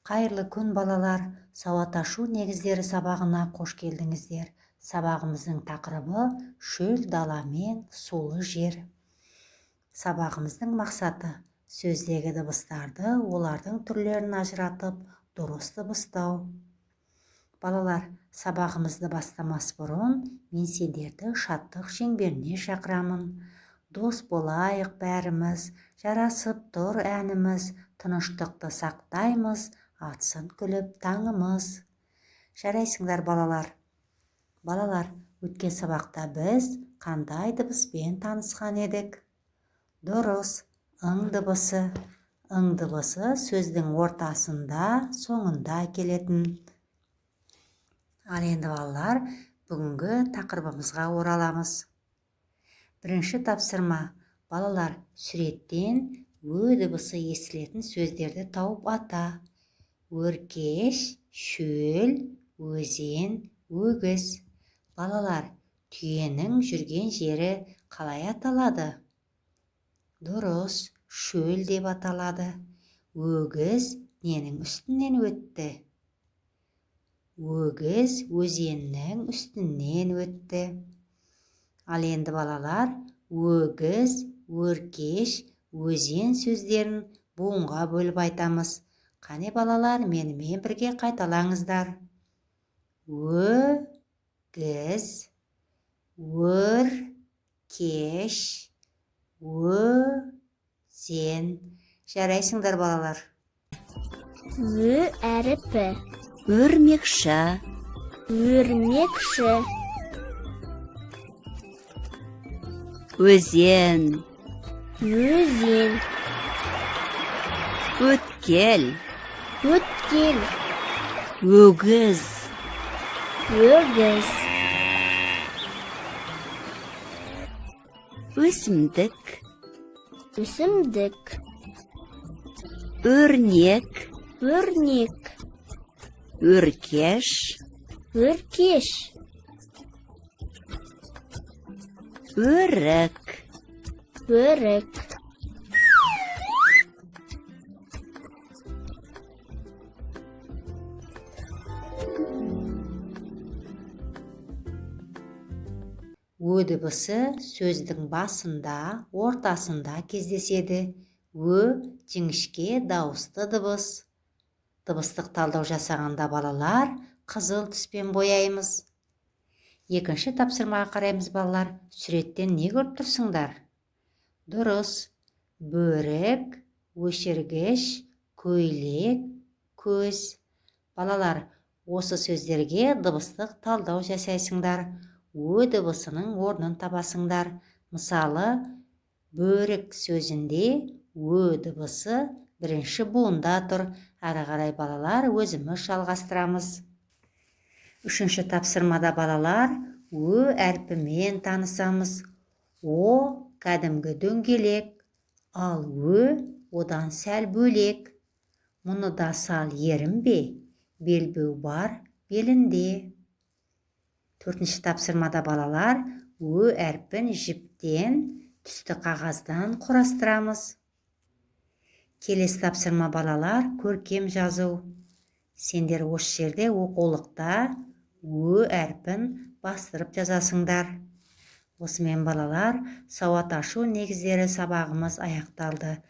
Қайырлы күн балалар, сауат ашу негіздері сабағына қош келдіңіздер. Сабағымыздың тақырыбы шөл дала мен сулы жер. Сабағымыздың мақсаты сөздегі дыбыстарды, олардың түрлерін ажыратып, дұрыс дыбыстау. Балалар, сабағымызды бастамас бұрын мен сендерді шаттық шеңберіне шақырамын. Дос болайық бәріміз, жарасып тұр әніміз, тыныштықты сақтаймыз, атсын күліп таңымыз. Жарайсыңдар балалар. Балалар, өткен сабақта біз қандай дыбыспен танысқан едік? Дұрыс, ың дыбысы. Ың дыбысы сөздің ортасында, соңында келетін. Ал енді балалар, бүгінгі тақырыбымызға ораламыз. Бірінші тапсырма. Балалар, суреттен ө дыбысы естілетін сөздерді тауып ата. Өркеш, шөл, өзен, өгіз. Балалар, түйенің жүрген жері қалай аталады? Дұрыс, шөл деп аталады. Өгіз ненің үстінен өтті? Өгіз өзеннің үстінен өтті. Ал енді балалар, өгіз, өркеш, өзен сөздерін буынға бөліп айтамыз. Қане балалар, менімен бірге қайталаңыздар. Өгіз, өркеш, өзен. Жарайсыңдар балалар. Ө әріпі. Өрмекші, Өрмекші. өзен, Өзен. өткел, Өткел. өгіз, Өгіз. өсімдік, Өсімдік. өрнек, Өрнек. өркеш, Өркеш. өрік, Өрік. Ө дыбысы сөздің басында, ортасында кездеседі. Ө жіңішке дауысты дыбыс. Дыбыстық талдау жасағанда балалар қызыл түспен бояймыз. Екінші тапсырмаға қараймыз балалар. Суреттен не көріп тұрсыңдар? Дұрыс. Бөрік, өшіргіш, көйлек, көз. Балалар, осы сөздерге дыбыстық талдау жасайсыңдар. Ө дыбысының орнын табасыңдар. Мысалы, бөрік сөзінде ө дыбысы бірінші буында тұр. Ары қарай балалар өзіміз жалғастырамыз. Үшінші тапсырмада балалар ө әрпімен танысамыз. О кәдімгі дөңгелек, ал ө одан сәл бөлек. Мұны да сал ерінбе, белбеу бар белінде. Төртінші тапсырмада балалар ө әрпін жіптен, түсті қағаздан құрастырамыз. Келесі тапсырма балалар көркем жазу. Сендер осы жерде оқулықта ө әрпін бастырып жазасыңдар. Осымен балалар, сауат ашу негіздері сабағымыз аяқталды.